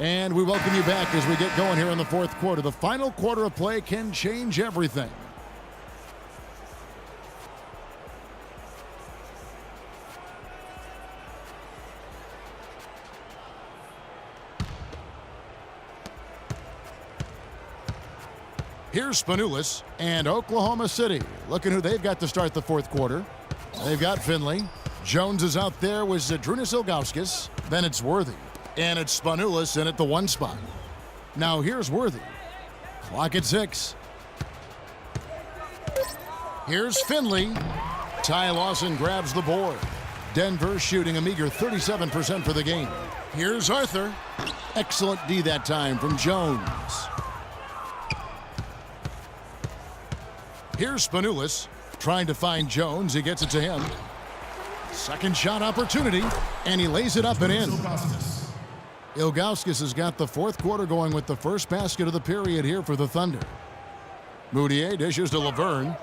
And we welcome you back as we get going here in the fourth quarter. The final quarter of play can change everything. Here's Spanoulis and Oklahoma City. Looking who they've got to start the fourth quarter. They've got Finley. Jones is out there with Zydrunas Ilgauskas. Then it's Worthy. And it's Spanoulis in at the 1 spot. Now here's Worthy. Clock at 6. Here's Finley. Ty Lawson grabs the board. Denver shooting a meager 37% for the game. Here's Arthur. Excellent D that time from Jones. Here's Spanoulis trying to find Jones. He gets it to him. Second shot opportunity, and he lays it up and in. Ilgauskas has got the fourth quarter going with the first basket of the period here for the Thunder. Mudiay dishes to Laverne.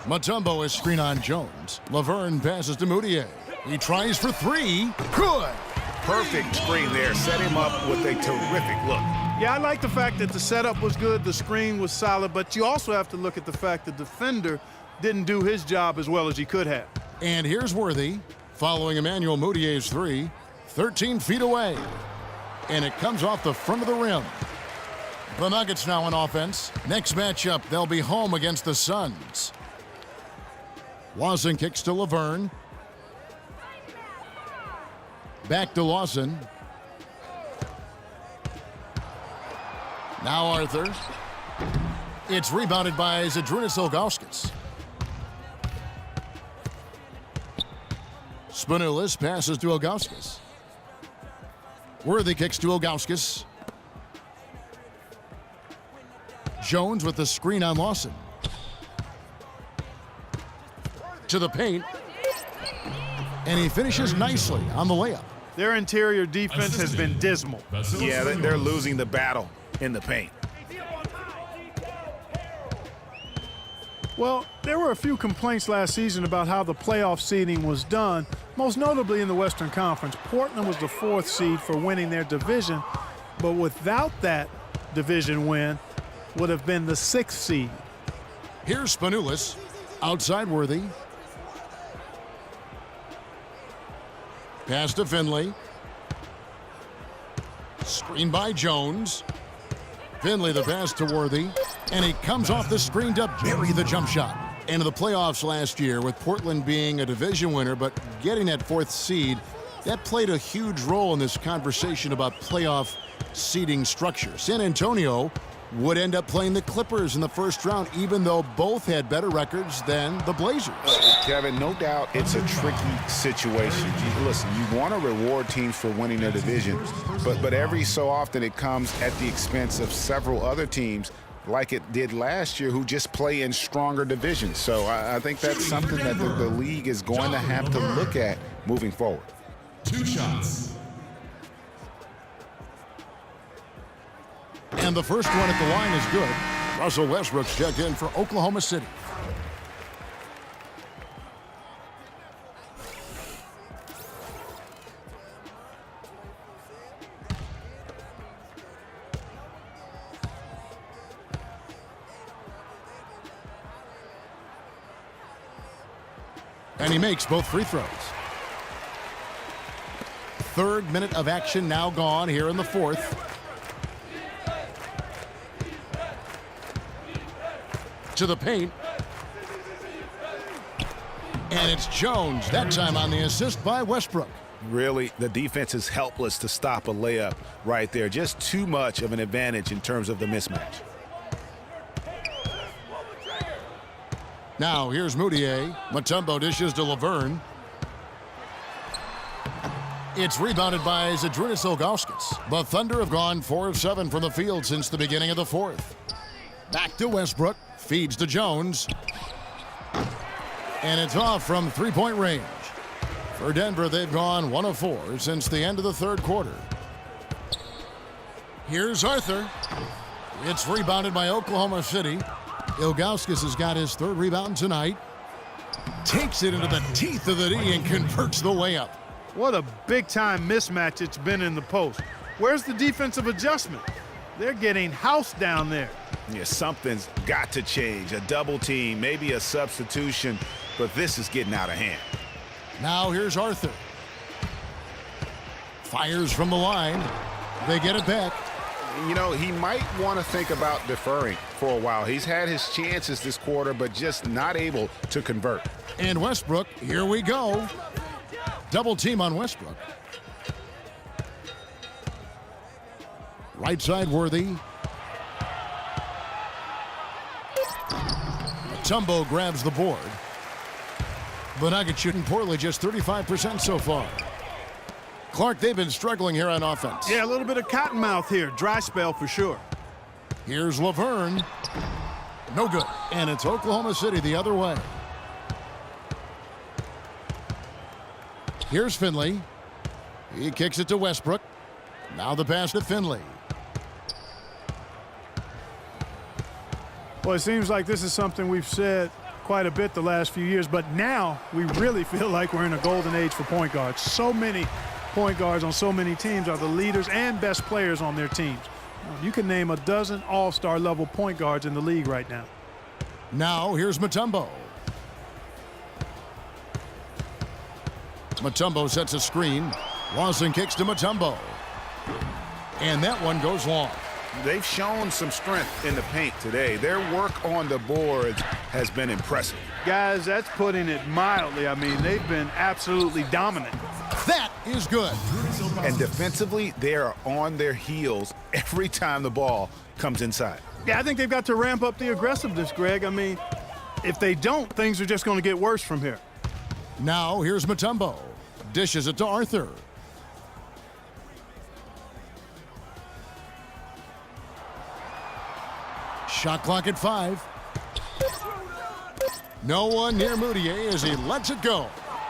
Mutombo is screen on Jones. Laverne passes to Mudiay. He tries for 3. Good. Perfect screen there. Set him up with a terrific look. Yeah, I like the fact that the setup was good, the screen was solid, but you also have to look at the fact the defender didn't do his job as well as he could have. And here's Worthy following Emmanuel Mudiay's 3. 13 feet away. And it comes off the front of the rim. The Nuggets now on offense. Next matchup, they'll be home against the Suns. Lawson kicks to Laverne. Back to Lawson. Now Arthur. It's rebounded by Zydrunas Ilgauskas. Spanoulis passes to Ilgauskas. Worthy kicks to Ilgauskas. Jones with the screen on Lawson. To the paint. And he finishes nicely on the layup. Their interior defense has been dismal. Yeah, they're losing the battle in the paint. Well, there were a few complaints last season about how the playoff seeding was done, most notably in the Western Conference. Portland was the 4th seed for winning their division, but without that division win, would have been the 6th seed. Here's Spanoulis, outside Worthy. Pass to Finley. Screen by Jones. Finley the pass to Worthy. And he comes off the screen to bury the jump shot. Into the playoffs last year with Portland being a division winner, but getting that 4th seed, that played a huge role in this conversation about playoff seeding structure. San Antonio would end up playing the Clippers in the first round, even though both had better records than the Blazers. Kevin, no doubt it's a tricky situation. Listen, you want to reward teams for winning their division, but every so often it comes at the expense of several other teams like it did last year who just play in stronger divisions. So I think that's something that the league is going to have to look at moving forward. 2 shots. And the first one at the line is good. Russell Westbrook's checked in for Oklahoma City. And he makes both free throws. 3rd minute of action now gone here in the 4th. To the paint. And it's Jones, that time on the assist by Westbrook. Really, the defense is helpless to stop a layup right there. Just too much of an advantage in terms of the mismatch. Now here's Mudiay. Mutombo dishes to Laverne. It's rebounded by Zydrunas Ilgauskas. The Thunder have gone 4 of 7 from the field since the beginning of the 4th. Back to Westbrook. Feeds to Jones. And it's off from 3-point range. For Denver, they've gone 1 of 4 since the end of the 3rd quarter. Here's Arthur. It's rebounded by Oklahoma City. Ilgauskas has got his 3rd rebound tonight. Takes it into the teeth of the D and converts the layup. What a big-time mismatch it's been in the post. Where's the defensive adjustment? They're getting housed down there. Yeah, something's got to change. A double team, maybe a substitution, but this is getting out of hand. Now here's Arthur. Fires from the line. They get it back. You know, he might want to think about deferring for a while. He's had his chances this quarter, but just not able to convert. And Westbrook, here we go. Double team on Westbrook. Right side Worthy. Mutombo grabs the board. The Nuggets shooting poorly, just 35% so far. Clark, they've been struggling here on offense. Yeah, a little bit of cottonmouth here. Dry spell for sure. Here's Laverne. No good. And it's Oklahoma City the other way. Here's Finley. He kicks it to Westbrook. Now the pass to Finley. Well, it seems like this is something we've said quite a bit the last few years, but now we really feel like we're in a golden age for point guards. So many point guards on so many teams are the leaders and best players on their teams. You can name a dozen all-star level point guards in the league right now. Now here's Mutombo. Mutombo sets a screen. Lawson kicks to Mutombo. And that one goes long. They've shown some strength in the paint today. Their work on the boards has been impressive. Guys, that's putting it mildly. I mean, they've been absolutely dominant. That is good. And defensively, they are on their heels every time the ball comes inside. Yeah, I think they've got to ramp up the aggressiveness, Greg. I mean, if they don't, things are just going to get worse from here. Now here's Mutombo. Dishes it to Arthur. Shot clock at 5. No one near Moutier as he lets it go.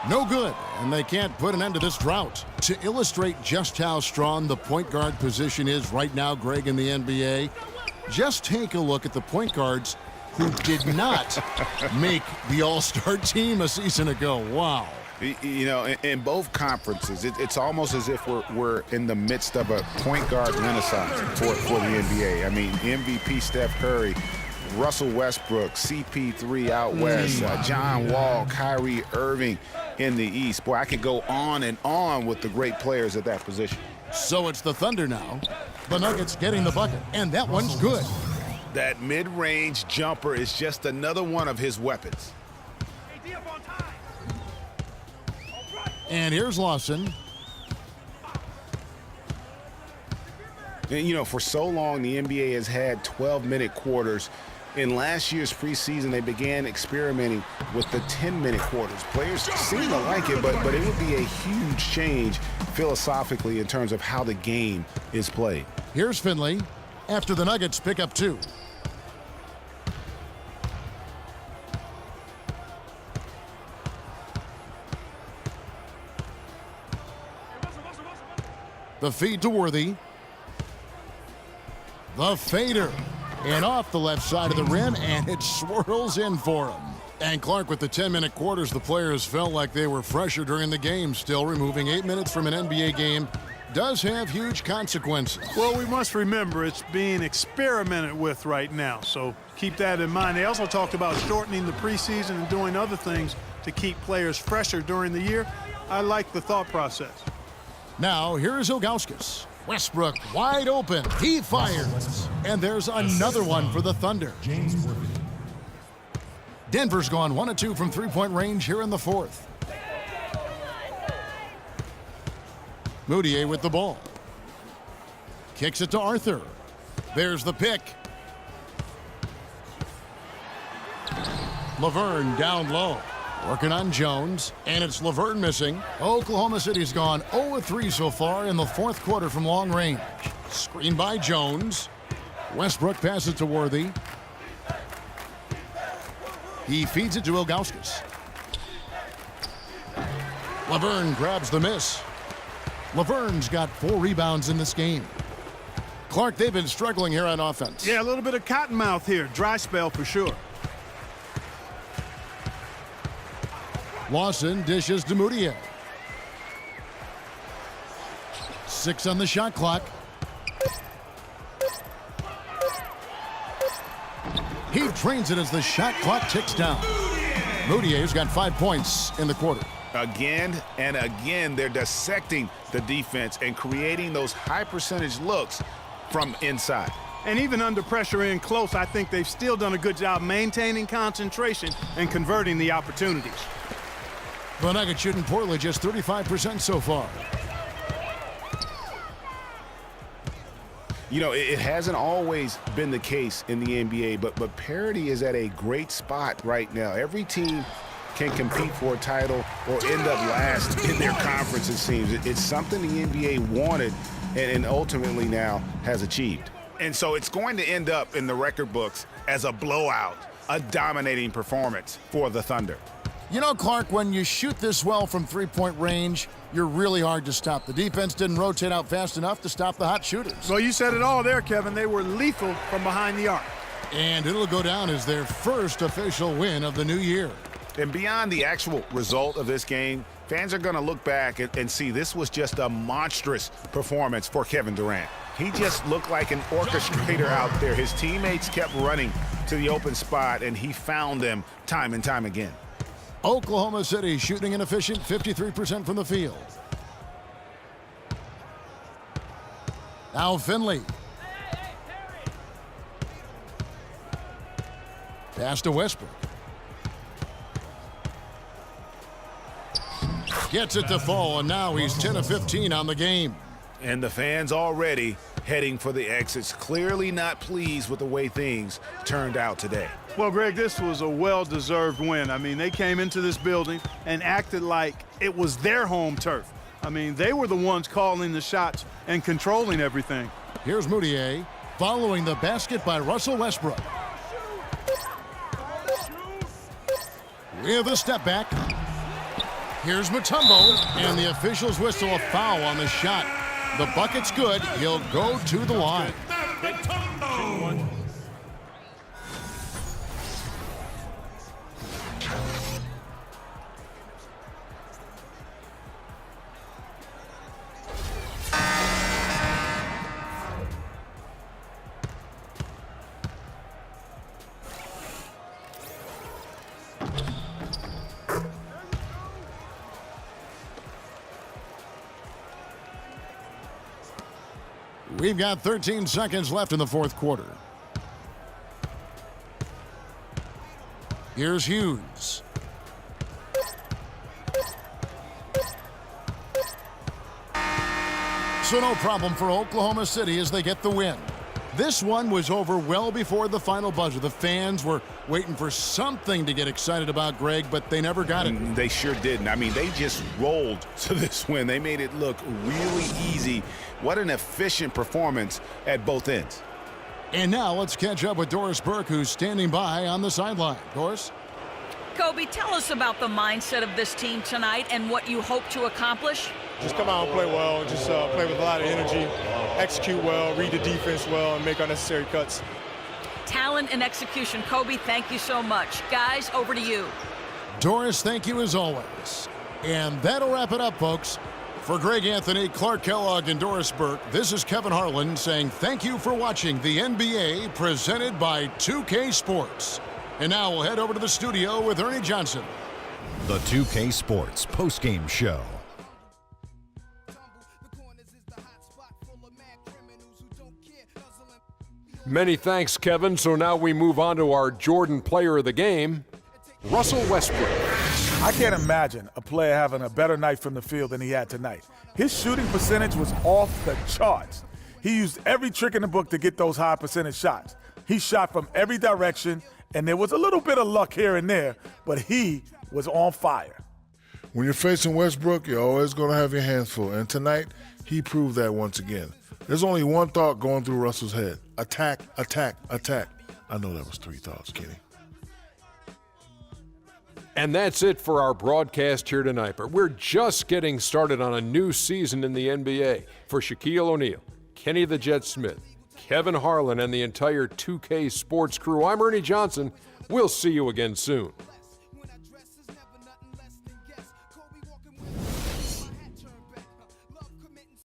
No good, and they can't put an end to this drought. To illustrate just how strong the point guard position is right now, Greg, in the NBA, just take a look at the point guards who did not make the All-Star team a season ago. Wow. You know, in both conferences, it's almost as if we're in the midst of a point guard renaissance for the NBA. I mean, MVP Steph Curry, Russell Westbrook, CP3 out west, John Wall, Kyrie Irving in the East. Boy, I could go on and on with the great players at that position. So it's the Thunder now. The Nuggets getting the bucket, and that one's good. That mid-range jumper is just another one of his weapons. And here's Lawson. And, you know, for so long, the NBA has had 12-minute quarters. In last year's preseason, they began experimenting with the 10-minute quarters. Players seem to like it, but it would be a huge change philosophically in terms of how the game is played. Here's Finley after the Nuggets pick up 2. The feed to Worthy. The fader. And off the left side of the rim, and it swirls in for him. And Clark, with the 10-minute quarters, the players felt like they were fresher during the game. Still, removing 8 minutes from an NBA game does have huge consequences. Well, we must remember it's being experimented with right now, so keep that in mind. They also talked about shortening the preseason and doing other things to keep players fresher during the year. I like the thought process. Now, here's Ilgauskas. Westbrook wide open. He fires. And there's another one for the Thunder. James Worthy. Denver's gone 1 of 2 from three-point range here in the 4th. Moutier with the ball. Kicks it to Arthur. There's the pick. Laverne down low. Working on Jones, and it's Laverne missing. Oklahoma City's gone 0 of 3 so far in the 4th quarter from long range. Screen by Jones. Westbrook passes to Worthy. He feeds it to Ilgauskas. Laverne grabs the miss. Laverne's got 4 rebounds in this game. Clark, they've been struggling here on offense. Yeah, a little bit of cottonmouth here. Dry spell for sure. Lawson dishes to Moutier. 6 on the shot clock. drains it as the shot clock ticks down. Moutier's got 5 points in the quarter. Again and again, they're dissecting the defense and creating those high percentage looks from inside. And even under pressure in close, I think they've still done a good job maintaining concentration and converting the opportunities. The Nuggets shooting poorly, just 35% so far. You know, it hasn't always been the case in the NBA, but parity is at a great spot right now. Every team can compete for a title or end up last in their conference, it seems. It's something the NBA wanted and ultimately now has achieved. And so it's going to end up in the record books as a blowout, a dominating performance for the Thunder. You know, Clark, when you shoot this well from three-point range, you're really hard to stop. The defense didn't rotate out fast enough to stop the hot shooters. Well, you said it all there, Kevin. They were lethal from behind the arc. And it'll go down as their first official win of the new year. And beyond the actual result of this game, fans are going to look back and see this was just a monstrous performance for Kevin Durant. He just looked like an orchestrator out there. His teammates kept running to the open spot, and he found them time and time again. Oklahoma City shooting inefficient, 53% from the field. Now Finley. Pass to Westbrook. Gets it to fall, and now he's 10 of 15 on the game. And the fans already heading for the exits, clearly not pleased with the way things turned out today. Well, Greg, this was a well-deserved win. I mean, they came into this building and acted like it was their home turf. I mean, they were the ones calling the shots and controlling everything. Here's Moutier following the basket by Russell Westbrook. With a step back. Here's Mutombo, and the officials whistle a foul on the shot. The bucket's good. He'll go to the line. We've got 13 seconds left in the fourth quarter. Here's Hughes. So no problem for Oklahoma City as they get the win. This one was over well before the final buzzer. The fans were waiting for something to get excited about, Greg, but they never got it. They sure didn't. I mean, they just rolled to this win. They made it look really easy. What an efficient performance at both ends. And now let's catch up with Doris Burke, who's standing by on the sideline. Doris? Kobe, tell us about the mindset of this team tonight and what you hope to accomplish. Just come out and play well, just play with a lot of energy, execute well, read the defense well, and make our necessary cuts. Talent and execution. Kobe, thank you so much. Guys, over to you. Doris, thank you as always. And that'll wrap it up, folks. For Greg Anthony, Clark Kellogg, and Doris Burke, this is Kevin Harlan saying thank you for watching the NBA presented by 2K Sports. And now we'll head over to the studio with Ernie Johnson. The 2K Sports postgame show. Many thanks, Kevin. So now we move on to our Jordan Player of the Game, Russell Westbrook. I can't imagine a player having a better night from the field than he had tonight. His shooting percentage was off the charts. He used every trick in the book to get those high percentage shots. He shot from every direction, and there was a little bit of luck here and there, but he was on fire. When you're facing Westbrook, you're always going to have your hands full, and tonight he proved that once again. There's only one thought going through Russell's head: attack, attack, attack. I know that was 3 thoughts, Kenny. And that's it for our broadcast here tonight. But we're just getting started on a new season in the NBA. For Shaquille O'Neal, Kenny the Jet Smith, Kevin Harlan, and the entire 2K Sports crew, I'm Ernie Johnson. We'll see you again soon.